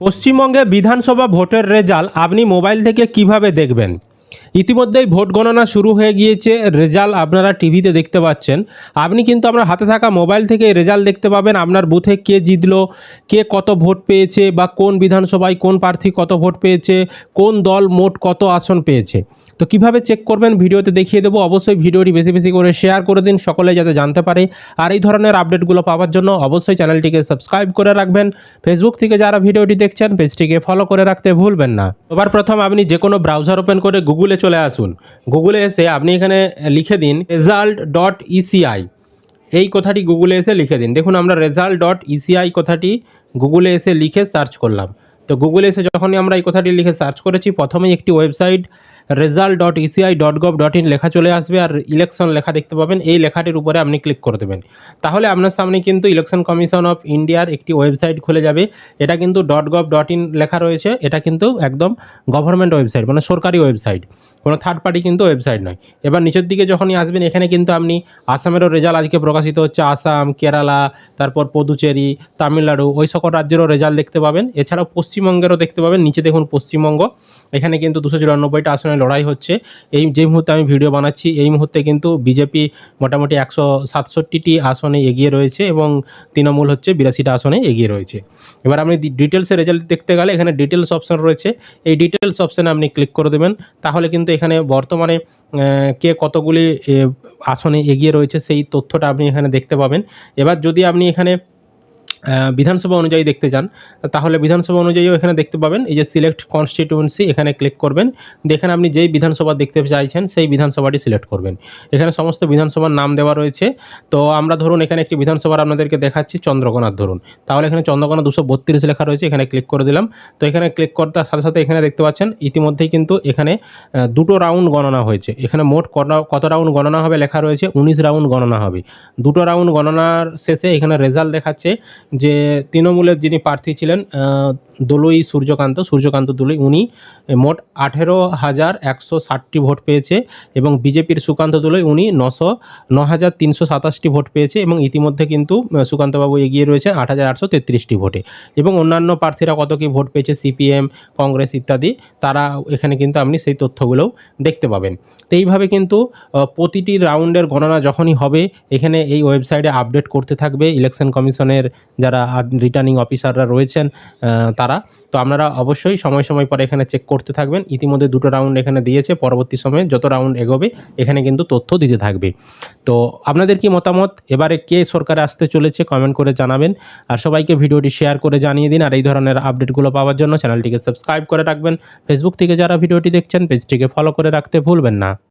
পশ্চিমবঙ্গে বিধানসভা ভোটের রেজাল্ট আপনি মোবাইল থেকে কিভাবে দেখবেন? ইতিমধ্যেই ভোট গণনা শুরু হয়ে গিয়েছে। রেজাল্ট আপনারা টিভিতে দেখতে পাচ্ছেন। আপনি কিন্তু আপনার হাতে থাকা মোবাইল থেকে রেজাল্ট দেখতে পাবেন। আপনার বুথে কে জিতলো, কে কত ভোট পেয়েছে, বা কোন বিধানসভায় কোন প্রার্থী কত ভোট পেয়েছে, কোন দল মোট কত আসন পেয়েছে। তো কিভাবে চেক করবেন ভিডিওতে দেখিয়ে দেবো। অবশ্যই ভিডিওটি বেশি বেশি করে শেয়ার করে দিন, সকলে যাতে জানতে পারে। আর এই ধরনের আপডেটগুলো পাওয়ার জন্য অবশ্যই চ্যানেলটিকে সাবস্ক্রাইব করে রাখবেন। ফেসবুক থেকে যারা ভিডিওটি দেখছেন পেজটিকে ফলো করে রাখতে ভুলবেন না। সবার প্রথম আপনি যে কোনো ব্রাউজার ওপেন করে গুগলে চলে আসুন। গুগলে এসে আপনি এখানে লিখে দিন result.eci। এই কথাটি গুগলে এসে লিখে দিন। দেখুন আমরা result.eci কথাটি গুগলে এসে লিখে সার্চ করলাম। তো গুগলে এসে যখনই আমরা এই কথাটি লিখে সার্চ করেছি, প্রথমেই একটি ওয়েবসাইট result.eci.gov.in লেখা চলে আসবে, আর ইলেকশন লেখা দেখতে পাবেন। এই লেখাটির উপরে আপনি ক্লিক করে দেবেন। তাহলে আপনার সামনে কিন্তু ইলেকশন কমিশন অফ ইন্ডিয়ার একটি ওয়েবসাইট খুলে যাবে। এটা কিন্তু .gov.in লেখা রয়েছে। এটা কিন্তু একদম গভর্নমেন্ট ওয়েবসাইট, মানে সরকারি ওয়েবসাইট, কোনো থার্ড পার্টি কিন্তু ওয়েবসাইট নয়। এবার নিচের দিকে যখনই আসবেন, এখানে কিন্তু আপনি আসামেরও রেজাল্ট আজকে প্রকাশিত হচ্ছে। আসাম, কেরালা, তারপর পদুচেরি, তামিলনাড়ু, ওই সকল রাজ্যেরও রেজাল্ট দেখতে পাবেন। এছাড়াও পশ্চিমবঙ্গেরও দেখতে পাবেন। নিচে দেখুন পশ্চিমবঙ্গ, এখানে কিন্তু 294টা আসনে লড়াই হচ্ছে। এই যে মুহূর্তে আমি ভিডিও বানাচ্ছি, এই মুহূর্তে কিন্তু বিজেপি মোটামুটি 167টি আসনে এগিয়ে রয়েছে এবং তৃণমূল হচ্ছে 82টা আসনে এগিয়ে রয়েছে। এবার আপনি ডিটেলসের রেজাল্ট দেখতে গেলে এখানে ডিটেলস অপশন রয়েছে। এই ডিটেলস অপশানে আপনি ক্লিক করে দেবেন। তাহলে কিন্তু এখানে বর্তমানে কে কতগুলি আসনে এগিয়ে রয়েছে সেই তথ্যটা আপনি এখানে দেখতে পাবেন। এবার যদি আপনি এখানে বিধানসভা অনুযায়ী দেখতে চান, তাহলে বিধানসভা অনুযায়ীও এখানে দেখতে পাবেন। এই যে সিলেক্ট কনস্টিটিউয়েন্সি, এখানে ক্লিক করবেন। দেখেন আপনি যেই বিধানসভা দেখতে চাইছেন সেই বিধানসভাটি সিলেক্ট করবেন। এখানে সমস্ত বিধানসভার নাম দেওয়া রয়েছে। তো আমরা ধরুন এখানে একটি বিধানসভার আপনাদেরকে দেখাচ্ছি, চন্দ্রকোনার ধরুন। তাহলে এখানে চন্দ্রকোনা 232 লেখা রয়েছে, এখানে ক্লিক করে দিলাম। তো এখানে ক্লিক করার সাথে সাথে এখানে দেখতে পাচ্ছেন ইতিমধ্যেই কিন্তু এখানে দুটো রাউন্ড গণনা হয়েছে। এখানে মোট কত রাউন্ড গণনা হবে লেখা রয়েছে, 19 রাউন্ড গণনা হবে। দুটো রাউন্ড গণনার শেষে এখানে রেজাল্ট দেখাচ্ছে যে তৃণমূলের যিনি প্রার্থী ছিলেন দলুই সূর্যকান্ত দলুই, উনি মোট 18,160টি ভোট পেয়েছে, এবং বিজেপির সুকান্ত দলুই উনি 9,327টি ভোট পেয়েছে, এবং ইতিমধ্যে কিন্তু সুকান্তবাবু এগিয়ে রয়েছে 8,833টি ভোটে। এবং অন্যান্য প্রার্থীরা কত কী ভোট পেয়েছে, সিপিএম, কংগ্রেস ইত্যাদি, তারা এখানে কিন্তু আপনি সেই তথ্যগুলোও দেখতে পাবেন। তো এইভাবে কিন্তু প্রতিটি রাউন্ডের গণনা যখনই হবে এখানে এই ওয়েবসাইটে আপডেট করতে থাকবে ইলেকশন কমিশনের যারা রিটার্নিং অফিসাররা রয়েছেন তারা। তো আপনারা অবশ্যই সময় সময় পরে এখানে চেক করতে থাকবেন। ইতিমধ্যে দুটো রাউন্ড এখানে দিয়েছে, পরবর্তী সময়ে যত রাউন্ড এগোবে এখানে কিন্তু তথ্য দিতে থাকবে। তো আপনাদের কি মতামত, এবারে কে সরকারে আসতে চলেছে কমেন্ট করে জানাবেন। আর সবাইকে ভিডিওটি শেয়ার করে জানিয়ে দিন। আর এই ধরনের আপডেটগুলো পাওয়ার জন্য চ্যানেলটিকে সাবস্ক্রাইব করে রাখবেন। ফেসবুক থেকে যারা ভিডিওটি দেখছেন পেজটিকে ফলো করে রাখতে ভুলবেন না।